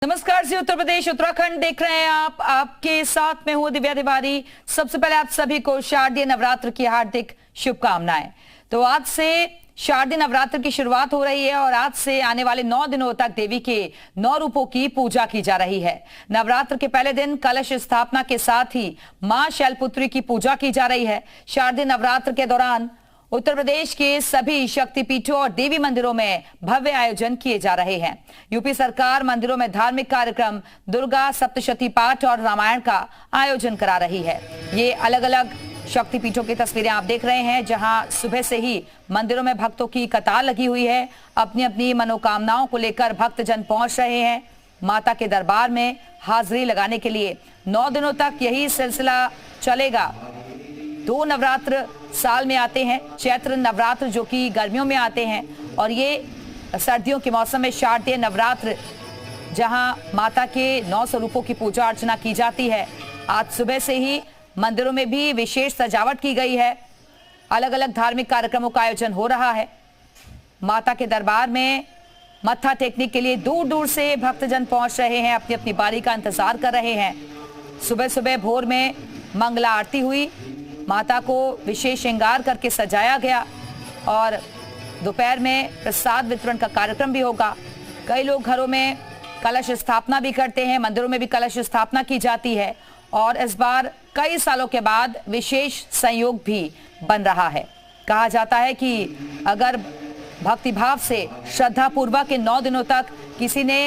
नमस्कार जी, उत्तर प्रदेश उत्तराखंड देख रहे हैं आप। आपके साथ में हूं दिव्या तिवारी। सबसे पहले आप सभी को शारदीय नवरात्र की हार्दिक शुभकामनाएं। तो आज से शारदीय नवरात्र की शुरुआत हो रही है और आज से आने वाले 9 दिनों तक देवी के 9 रूपों की पूजा की जा रही है। नवरात्र के पहले दिन कलश स्थापना के साथ ही मां शैलपुत्री की पूजा की जा रही है। शारदीय नवरात्र के दौरान उत्तर प्रदेश के सभी शक्तिपीठों और देवी मंदिरों में भव्य आयोजन किए जा रहे हैं। यूपी सरकार मंदिरों में धार्मिक कार्यक्रम, दुर्गा सप्तशती पाठ और रामायण का आयोजन करा रही है। ये अलग अलग शक्तिपीठों की तस्वीरें आप देख रहे हैं, जहां सुबह से ही मंदिरों में भक्तों की कतार लगी हुई है। अपनी अपनी मनोकामनाओं को लेकर भक्तजन पहुंच रहे हैं माता के दरबार में हाजिरी लगाने के लिए। 9 दिनों तक यही सिलसिला चलेगा। 2 नवरात्र साल में आते हैं, चैत्र नवरात्र जो कि गर्मियों में आते हैं, और ये सर्दियों के मौसम में शारदीय नवरात्र, जहां माता के 9 स्वरूपों की पूजा अर्चना की जाती है। आज सुबह से ही मंदिरों में भी विशेष सजावट की गई है। अलग अलग धार्मिक कार्यक्रमों का आयोजन हो रहा है। माता के दरबार में मत्था टेकने के लिए दूर दूर से भक्तजन पहुंच रहे हैं, अपनी अपनी बारी का इंतजार कर रहे हैं। सुबह सुबह भोर में मंगला आरती हुई, माता को विशेष श्रृंगार करके सजाया गया और दोपहर में प्रसाद वितरण का कार्यक्रम भी होगा। कई लोग घरों में कलश स्थापना भी करते हैं, मंदिरों में भी कलश स्थापना की जाती है और इस बार कई सालों के बाद विशेष संयोग भी बन रहा है। कहा जाता है कि अगर भक्तिभाव से श्रद्धा पूर्वक इन 9 दिनों तक किसी ने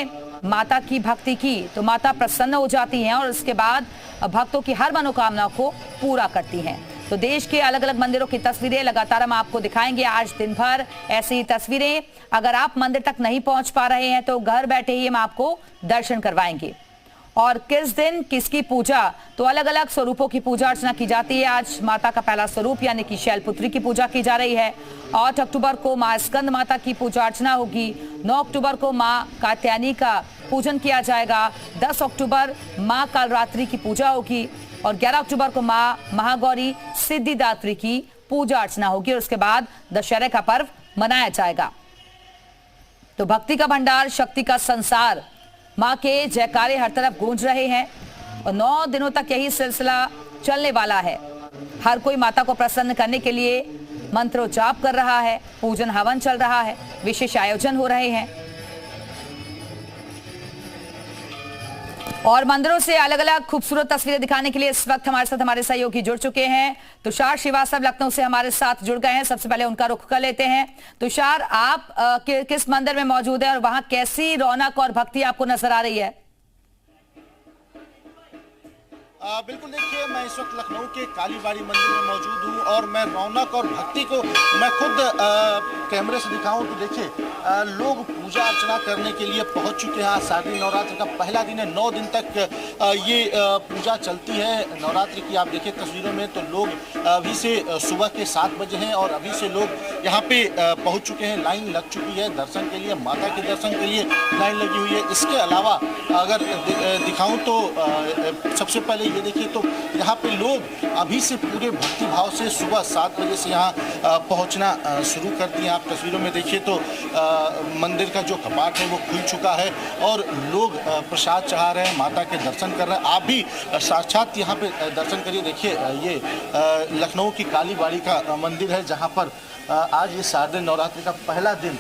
माता की भक्ति की तो माता प्रसन्न हो जाती हैं और उसके बाद भक्तों की हर मनोकामना को पूरा करती हैं। तो देश के अलग अलग मंदिरों की तस्वीरें लगातार हम आपको दिखाएंगे आज दिन भर। ऐसी तस्वीरें अगर आप मंदिर तक नहीं पहुंच पा रहे हैं तो घर बैठे ही हम आपको दर्शन करवाएंगे। और किस दिन किसकी पूजा, तो अलग अलग स्वरूपों की पूजा अर्चना की जाती है। आज माता का पहला स्वरूप यानी कि शैलपुत्री की पूजा की जा रही है। 8 अक्टूबर को मां स्कंद माता की पूजा अर्चना होगी। 9 अक्टूबर को मां कात्यायनी का पूजन किया जाएगा। 10 अक्टूबर मां कालरात्रि की पूजा होगी और 11 अक्टूबर को मां महागौरी सिद्धिदात्री की पूजा अर्चना होगी और उसके बाद दशहरे का पर्व मनाया जाएगा। तो भक्ति का भंडार, शक्ति का संसार, मां के जयकारे हर तरफ गूंज रहे हैं और 9 दिनों तक यही सिलसिला चलने वाला है। हर कोई माता को प्रसन्न करने के लिए मंत्रोच्चार कर रहा है, पूजन हवन चल रहा है, विशेष आयोजन हो रहे हैं। और मंदिरों से अलग अलग खूबसूरत तस्वीरें दिखाने के लिए इस वक्त हमारे साथ हमारे सहयोगी जुड़ चुके हैं। तुषार श्रीवास्तव लखनऊ से हमारे साथ जुड़ गए हैं। सबसे पहले उनका रुख कर लेते हैं। तुषार, आप किस मंदिर में मौजूद हैं और वहां कैसी रौनक और भक्ति आपको नजर आ रही है? बिल्कुल, देखिए मैं इस वक्त लखनऊ के कालीबाड़ी मंदिर में मौजूद हूँ और मैं रौनक और भक्ति को मैं खुद कैमरे से दिखाऊं तो देखिए लोग पूजा अर्चना करने के लिए पहुंच चुके हैं। आज शारदीय नवरात्र का पहला दिन है। 9 दिन तक ये पूजा चलती है नवरात्रि की। आप देखिए तस्वीरों में तो लोग अभी से सुबह के 7 बजे हैं और अभी से लोग यहाँ पे पहुँच चुके हैं। लाइन लग चुकी है दर्शन के लिए, माता के दर्शन के लिए लाइन लगी हुई है। इसके अलावा अगर दिखाऊँ तो सबसे पहले ये देखिए तो यहाँ पे लोग अभी से पूरे भक्ति भाव से सुबह 7 बजे से यहाँ पहुँचना शुरू कर दिए। आप तस्वीरों में देखिए तो मंदिर का जो कपाट है वो खुल चुका है और लोग प्रसाद चढ़ा रहे हैं, माता के दर्शन कर रहे हैं। आप भी साक्षात यहाँ पे दर्शन करिए। देखिए ये लखनऊ की कालीबाड़ी का मंदिर है जहाँ पर आज ये शारदीय नवरात्रि का पहला दिन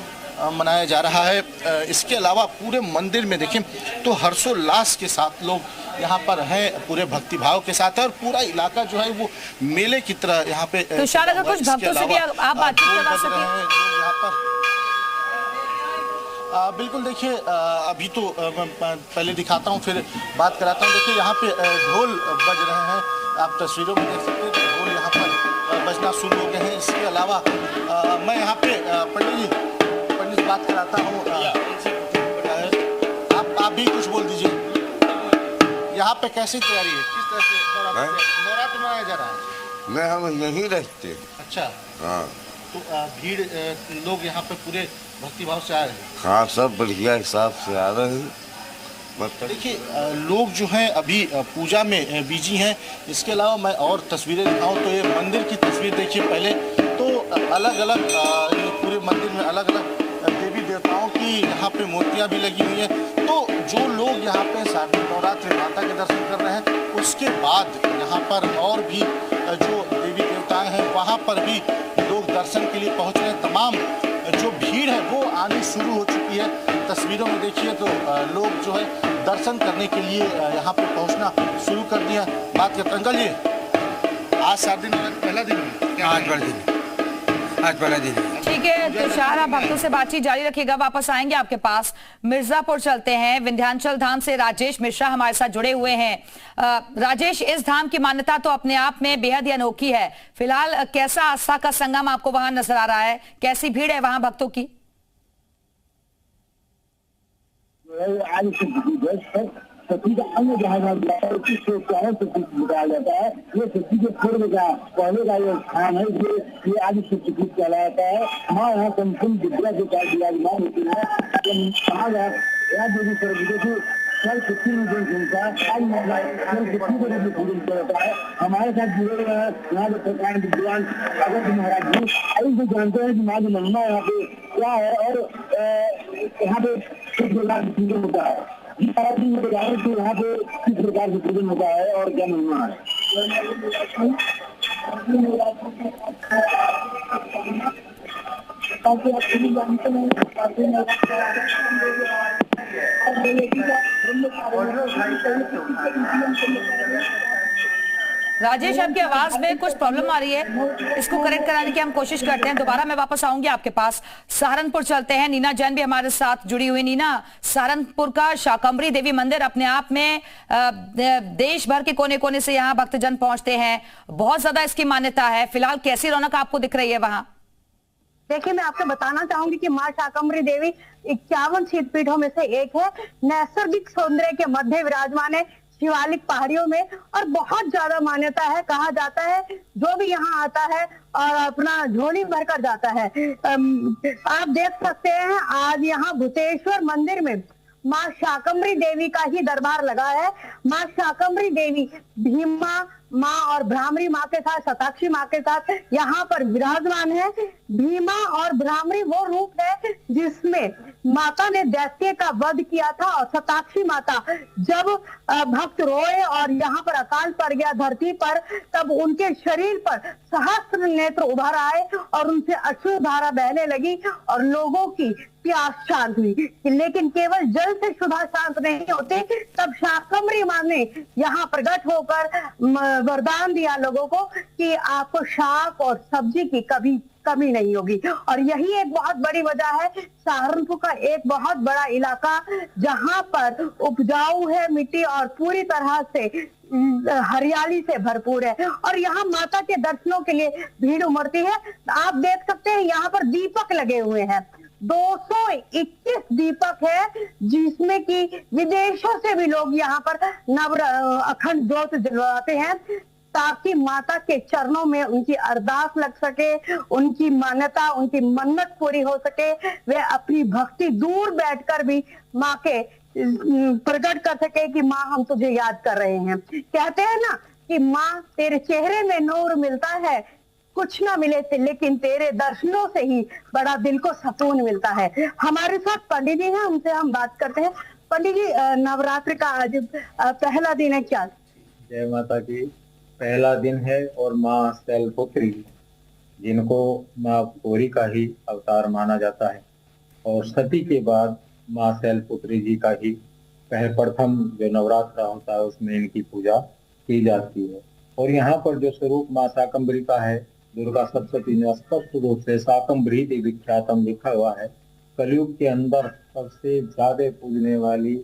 मनाया जा रहा है। इसके अलावा पूरे मंदिर में देखें तो हर्षोल्लास के साथ लोग यहाँ पर हैं, पूरे भक्तिभाव के साथ है और पूरा इलाका जो है वो मेले की तरह यहाँ पे। तुषार, अगर कुछ भक्तों से भी आप बातचीत करवा सकें यहाँ पर। बिल्कुल, देखिए अभी तो पहले दिखाता हूँ फिर बात कराता हूँ। देखिए यहाँ पे ढोल बज रहे हैं, आप तस्वीरों में देख सकते हैं ढोल यहाँ पर बजना शुरू हो गए हैं। इसके अलावा मैं यहाँ पे पंडित से बात कराता हूँ। आप भी कुछ बोल दीजिए। यहाँ पे कैसी तैयारी है, किस तरह से नवरात्र मनाया जा रहा है? मैं हम यहीं रहते। अच्छा, हाँ। तो भीड़ लोग यहाँ पे पूरे भक्तिभाव से आ रहे हैं? हाँ, सब बढ़िया हिसाब से आ रहे हैं। देखिए लोग जो हैं अभी पूजा में बिजी हैं। इसके अलावा मैं और तस्वीरें दिखाऊं तो ये मंदिर की तस्वीर देखिए। पहले तो अलग अलग पूरे मंदिर में अलग अलग देवी देवताओं की यहाँ पे मूर्तियाँ भी लगी हुई हैं। तो जो लोग यहाँ पे शारदीय नवरात्र माता के दर्शन कर रहे हैं, उसके बाद यहाँ पर और भी जो देवी देवताएं हैं वहाँ पर भी लोग दर्शन के लिए पहुँच रहे हैं। तमाम जो भीड़ है वो आनी शुरू हो चुकी है। तस्वीरों में देखिए तो लोग जो है दर्शन करने के लिए यहाँ पे पहुँचना शुरू कर दिया। बात करते अंकल जी, आज शारदीय नवरात्र पहला दिन है क्या? आज पहला दिन है। ठीक है तुषार, आप भक्तों से बातचीत जारी रखिएगा, वापस आएंगे आपके पास। मिर्जापुर चलते हैं, विंध्याचल धाम से राजेश मिश्रा हमारे साथ जुड़े हुए हैं। राजेश, इस धाम की मान्यता तो अपने आप में बेहद ही अनोखी है। फिलहाल कैसा आस्था का संगम आपको वहां नजर आ रहा है? कैसी भीड़ है वहां भक्तों की? सती का अन्य जहाँ जाता है उसको चाहे सती बताया जाता है। ये सती के पूर्व का पहले का ये स्थान है, ये आज शक्तिपीठ कहलाया जाता है। माँ यहाँ संपूर्ण विद्या के साथ विराजमान होती है। कहा गया देवी सर्वविद्या की कल शक्ति में जो संख्या आज महिला कल शक्ति को भी पूजन किया जाता है। हमारे साथ जुड़े हुए हैं यहाँ के प्रकांड विद्वान अगस्त महाराज जी। आई जो जानते हैं कि माँ की महिमा यहाँ पे क्या है और यहाँ पे किस प्रकार की पूजन होता है। यहाँ पे किस प्रकार से पूजन होता है और क्या महिमा है। राजेश, आपकी आवाज में कुछ प्रॉब्लम आ रही है, इसको करेक्ट कराने की हम कोशिश करते हैं। दोबारा मैं वापस आऊंगी आपके पास। सहारनपुर चलते हैं, नीना जैन भी हमारे साथ जुड़ी हुई। नीना, सहारनपुर का शाकंभरी देवी मंदिर अपने आप में देश भर के कोने कोने से यहाँ भक्तजन पहुंचते हैं, बहुत ज्यादा इसकी मान्यता है। फिलहाल कैसी रौनक आपको दिख रही है वहां? देखिए, मैं आपको बताना चाहूंगी कि माँ शाकंभरी देवी 51 शक्तिपीठों में से एक है। नैसर्गिक सौंदर्य के मध्य विराजमान है शिवालिक पहाड़ियों में, और बहुत ज्यादा मान्यता है। कहा जाता है जो भी यहाँ आता है और अपना झोली भर कर जाता है। आप देख सकते हैं आज यहाँ भूतेश्वर मंदिर में माँ शाकंभरी देवी का ही दरबार लगा है। माँ शाकंभरी देवी भीमा माँ और भ्रामरी माँ के साथ, शताक्षी माँ के साथ यहाँ पर विराजमान है। भीमा और भ्रामरी वो रूप है जिसमें माता ने दैत्य का वध किया था, और शताक्षी माता जब भक्त रोए और यहाँ पर अकाल पड़ गया धरती पर, तब उनके शरीर पर सहस्त्र नेत्र उभर आए और उनसे अश्रु धारा बहने लगी और लोगों की प्यास शांत हुई। लेकिन केवल जल से क्षुधा शांत नहीं होती, तब शाकंभरी माँ ने यहाँ प्रकट होकर वरदान दिया लोगों को कि आपको शाक और सब्जी की कभी कमी नहीं होगी। और यही एक बहुत बड़ी वजह है, सहारनपुर का एक बहुत बड़ा इलाका जहाँ पर उपजाऊ है मिट्टी और पूरी तरह से हरियाली से भरपूर है, और यहाँ माता के दर्शनों के लिए भीड़ उमड़ती है। आप देख सकते हैं यहाँ पर दीपक लगे हुए हैं, 221 दीपक है, जिसमें कि विदेशों से भी लोग यहाँ पर अखंड ज्योत जलवाते हैं ताकि माता के चरणों में उनकी अरदास लग सके, उनकी मान्यता, उनकी मन्नत पूरी हो सके। वे अपनी भक्ति दूर बैठकर भी माँ के प्रकट कर सके कि माँ हम तुझे याद कर रहे हैं। कहते हैं ना कि माँ तेरे चेहरे में नूर मिलता है, कुछ ना मिले लेकिन तेरे दर्शनों से ही बड़ा दिल को सुकून मिलता है। हमारे साथ पंडित जी हैं, उनसे हम बात करते हैं। पंडित जी, नवरात्र का आज पहला दिन है क्या? जय माता की। पहला दिन है और माँ शैलपुत्री जिनको माँ गौरी का ही अवतार माना जाता है, और सती के बाद माँ शैलपुत्री जी का ही प्रथम जो नवरात्र होता है उसमें इनकी पूजा की जाती है। और यहाँ पर जो स्वरूप माँ शाकंभरी का है, दुर्गा सप्तशती में स्पष्ट रूप से शाकंभरी देवी ख्यातम लिखा हुआ है। कलयुग के अंदर सबसे ज्यादा पूजने वाली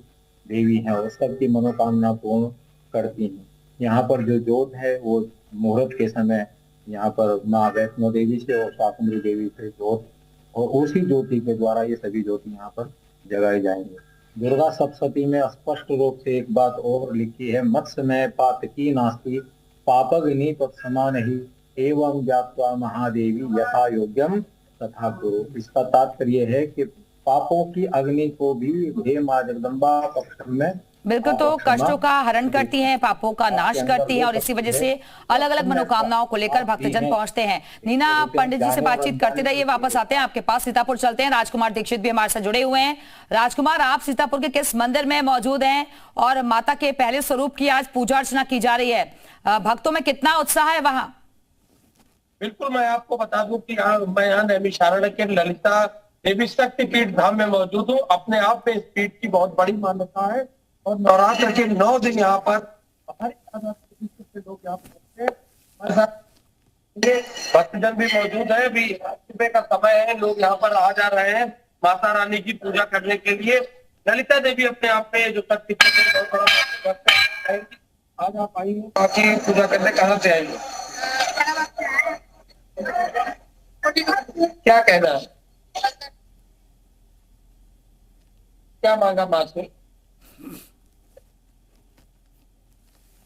देवी है और सबकी मनोकामना पूर्ण करती हैं। यहाँ पर जो जोत है वो मुहूर्त के समय यहाँ पर माँ वैष्णो देवी से और शाकंभरी देवी से जोत, और उसी ज्योति के द्वारा ये सभी ज्योति यहाँ पर जगाई जाएंगे। दुर्गा सप्तशती में स्पष्ट रूप से एक बात और लिखी है, मत्स्यमय पातकी नास्ति पापग्नि तत्समान ही एवं ज्ञात्वा महादेवी यथा योग्यम तथा गुरु। इसका तात्पर्य है कि पापों की अग्नि को भी हे माँ जगदम्बा पक्ष में बिल्कुल, तो कष्टों का हरण करती हैं, पापों का नाश करती हैं और इसी वजह से अलग अलग मनोकामनाओं को लेकर भक्तजन पहुंचते हैं। नीना पंडित जी से बातचीत करते रहिए, वापस आते हैं आपके पास, सीतापुर चलते हैं। राजकुमार दीक्षित भी हमारे साथ जुड़े हुए हैं। राजकुमार, आप सीतापुर के किस मंदिर में मौजूद हैं और माता के पहले स्वरूप की आज पूजा अर्चना की जा रही है, भक्तों में कितना उत्साह है वहां? बिल्कुल, मैं आपको बता दूं कि मैं यहाँ नैमिषारण्य के ललिता देवी शक्तिपीठ धाम में मौजूद हूँ। अपने आप में इस पीठ की बहुत बड़ी मान्यता है और नवरात्र के 9 दिन यहाँ पर लोग यहाँ पर भक्तजन भी मौजूद है। अभी सुबह का समय है, लोग यहाँ पर आ जा रहे हैं माता रानी की पूजा करने के लिए। ललिता देवी अपने आप में जो शक्तिपीठ है बहुत बड़ा भक्त है। आज आप आई हैं बाकी पूजा करने, कहाँ से आई हैं? क्या कहना है, क्या मांगा माँ से?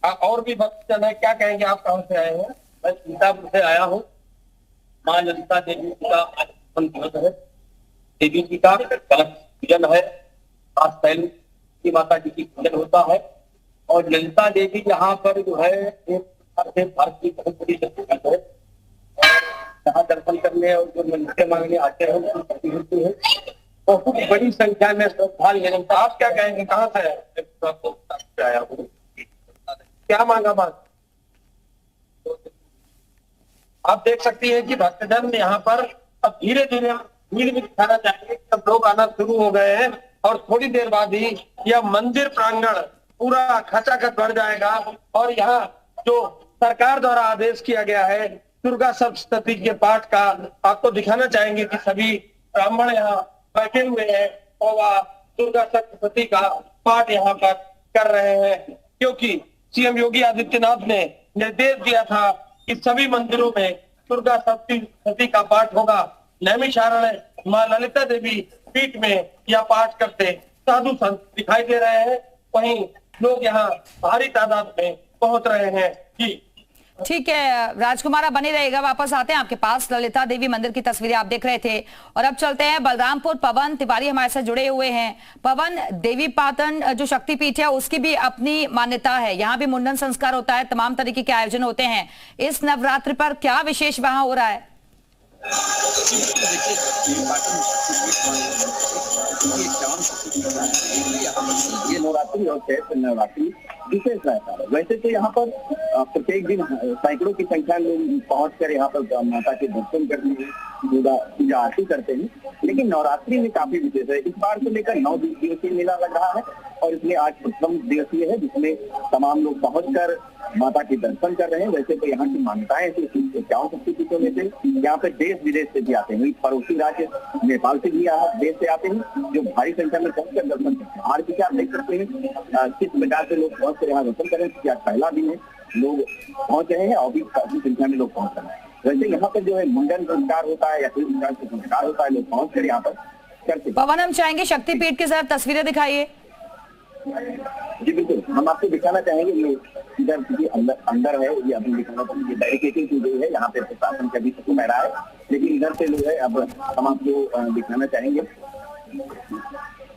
और भी भक्तजन है, क्या कहेंगे आप? कहाँ से आए हैं? मैं सीतापुर से आया हूँ। माँ ललिता देवी जी का आज है, देवी जी का कलश पूजन है, आज पहले की माता जी की पूजन होता है और ललिता देवी यहाँ पर जो है एक भारत की बहुत बड़ी शक्तिपीठ है। यहाँ दर्शन करने और जो मंदिर मांगने आते हैं होती है, बहुत बड़ी संख्या में श्रद्धालु। आप क्या कहेंगे, कहाँ से आया हूँ, क्या मांगा बात? आप देख सकती हैं कि भक्तजन यहाँ पर अब धीरे धीरे भीड़ भी दिखाना चाहेंगे, सब लोग आना शुरू हो गए हैं और थोड़ी देर बाद ही यह मंदिर प्रांगण पूरा खचाखच भर जाएगा। और यहाँ जो सरकार द्वारा आदेश किया गया है दुर्गा सप्तशती के पाठ का, आपको दिखाना चाहेंगे कि सभी ब्राह्मण यहाँ बैठे हुए हैं और वह दुर्गा सप्तशती का पाठ यहाँ पर कर रहे हैं, क्योंकि सीएम योगी आदित्यनाथ ने निर्देश दिया था कि सभी मंदिरों में दुर्गा सप्तशती का पाठ होगा। नैमिषारण्य मां ललिता देवी पीठ में यह पाठ करते साधु संत दिखाई दे रहे हैं, वहीं लोग यहाँ भारी तादाद में पहुंच रहे हैं। जी ठीक है राजकुमार, बने रहेगा, वापस आते हैं आपके पास। ललिता देवी मंदिर की तस्वीरें आप देख रहे थे और अब चलते हैं बलरामपुर। पवन तिवारी हमारे साथ जुड़े हुए हैं। पवन, देवी पाटन जो शक्तिपीठ है उसकी भी अपनी मान्यता है, यहाँ भी मुंडन संस्कार होता है, तमाम तरीके के आयोजन होते हैं। इस नवरात्रि पर क्या विशेष वहां हो रहा है? ये नवरात्रि और चैत्र नवरात्रि विशेष रहता है। वैसे तो यहाँ पर प्रत्येक दिन सैकड़ों की संख्या में लोग पहुंचकर यहाँ पर माता के दर्शन करते हैं, पूजा आरती करते हैं, लेकिन नवरात्रि में काफी विशेष है। इस बार को लेकर 9 दिवसीय मेला लग रहा है और इसमें आज प्रथम दिवसीय है, जिसमें तमाम लोग पहुंचकर माता के दर्शन कर रहे हैं। वैसे तो यहाँ की मान्यताएं 51 शक्तिपीठों में से यहाँ पे देश विदेश से भी आते हैं, पड़ोसी राज्य नेपाल से भी देश से आते हैं जो भारी संख्या में पहुंचकर दर्शन करते हैं। आज भी आप देख सकते हैं किस प्रकार से लोग पहुंच कर यहाँ दर्शन करें। आज पहला दिन है, लोग पहुंच रहे हैं और भी काफी संख्या में लोग पहुंच रहे हैं। वैसे यहाँ पर जो है मुंडन संस्कार होता है या कोई प्रकार से संस्कार होता है, लोग पहुंच कर यहाँ पर करते हैं। पवन, हम चाहेंगे शक्तिपीठ की जरा तस्वीरें दिखाइए। जी बिल्कुल, हम आपको दिखाना चाहेंगे। ये इधर अंदर है, ये अभी दिखाना चाहेंगे। ये बैरिकेडिंग की गई है, यहाँ पे प्रशासन का भी सुकून रहा है, लेकिन इधर से जो है अब हम आपको दिखाना चाहेंगे।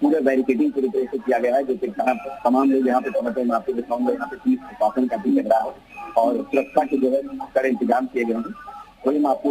पूरा बैरिकेडिंग पूरी तरह से किया गया है, जो कि तमाम लोग यहाँ पे पहुंचे। मैं आपको दिखाऊंगा, यहाँ पे पुलिस प्रशासन का भी लग रहा है और सुरक्षा के जो है कड़े इंतजाम किए गए हैं। वही हम आपको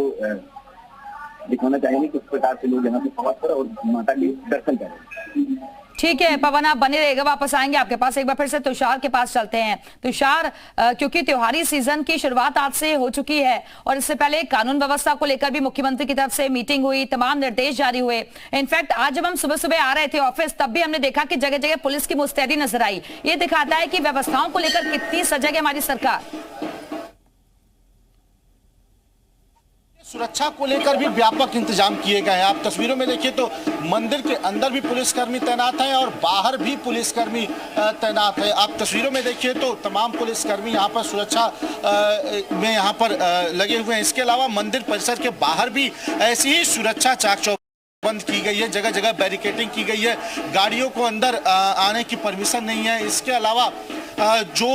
दिखाना चाहेंगे किस प्रकार से लोग यहाँ पे पहुंच कर और माता के दर्शन करें। ठीक है पवन, आप बने रहेगा, वापस आएंगे आपके पास। एक बार फिर से तुषार के पास चलते हैं। तुषार, क्योंकि त्योहारी सीजन की शुरुआत आज से हो चुकी है और इससे पहले कानून व्यवस्था को लेकर भी मुख्यमंत्री की तरफ से मीटिंग हुई, तमाम निर्देश जारी हुए। इनफैक्ट आज जब हम सुबह सुबह आ रहे थे ऑफिस, तब भी हमने देखा कि जगह जगह पुलिस की मुस्तैदी नजर आई। ये दिखाता है कि व्यवस्थाओं को लेकर कितनी सजग है हमारी सरकार। सुरक्षा को लेकर भी व्यापक इंतजाम किए गए हैं। आप तस्वीरों में देखिए तो मंदिर के अंदर भी पुलिसकर्मी तैनात हैं और बाहर भी पुलिसकर्मी तैनात है। आप तस्वीरों में देखिए तो तमाम पुलिसकर्मी यहाँ पर सुरक्षा में यहाँ पर लगे हुए हैं। इसके अलावा मंदिर परिसर के बाहर भी ऐसी ही सुरक्षा चाक चौबंद की गई है, जगह जगह बैरिकेडिंग की गई है, गाड़ियों को अंदर आने की परमिशन नहीं है। इसके अलावा जो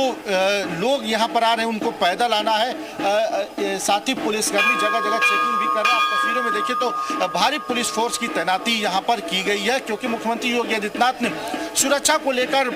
लोग यहाँ पर आ रहे हैं उनको पैदल आना है। साथ ही पुलिसकर्मी जगह जगह चेकिंग भी कर रहे हैं। आप तस्वीरों में देखिए तो भारी पुलिस फोर्स की तैनाती यहाँ पर की गई है, क्योंकि मुख्यमंत्री योगी आदित्यनाथ ने सुरक्षा को लेकर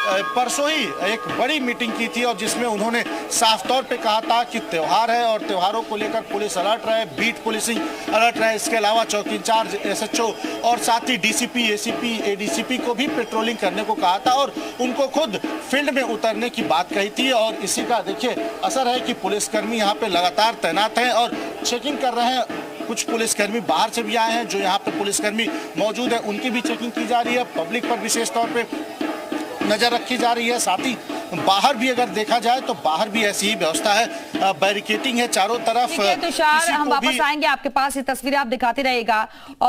परसों ही एक बड़ी मीटिंग की थी और जिसमें उन्होंने साफ तौर पे कहा था कि त्यौहार है और त्योहारों को लेकर पुलिस अलर्ट रहे, बीट पुलिसिंग अलर्ट रहे। इसके अलावा चौकी इंचार्ज SHO और साथ ही DCP, ACP, ADCP को भी पेट्रोलिंग करने को कहा था और उनको खुद फील्ड में उतरने की बात कही थी। और इसी का देखिए असर है कि पुलिसकर्मी यहाँ पे लगातार तैनात हैं और चेकिंग कर रहे हैं। कुछ पुलिसकर्मी बाहर से भी आए हैं, जो यहाँ पे पुलिसकर्मी मौजूद है उनकी भी चेकिंग की जा रही है। पब्लिक पर विशेष तौर पे नजर रखी जा रही है। साथ ही बाहर भी अगर देखा जाए तो बाहर भी ऐसी ही व्यवस्था है, बैरिकेटिंग है चारों तरफ। तुषार, हम वापस आएंगे आपके पास, ये तस्वीरें आप दिखाते रहेगा।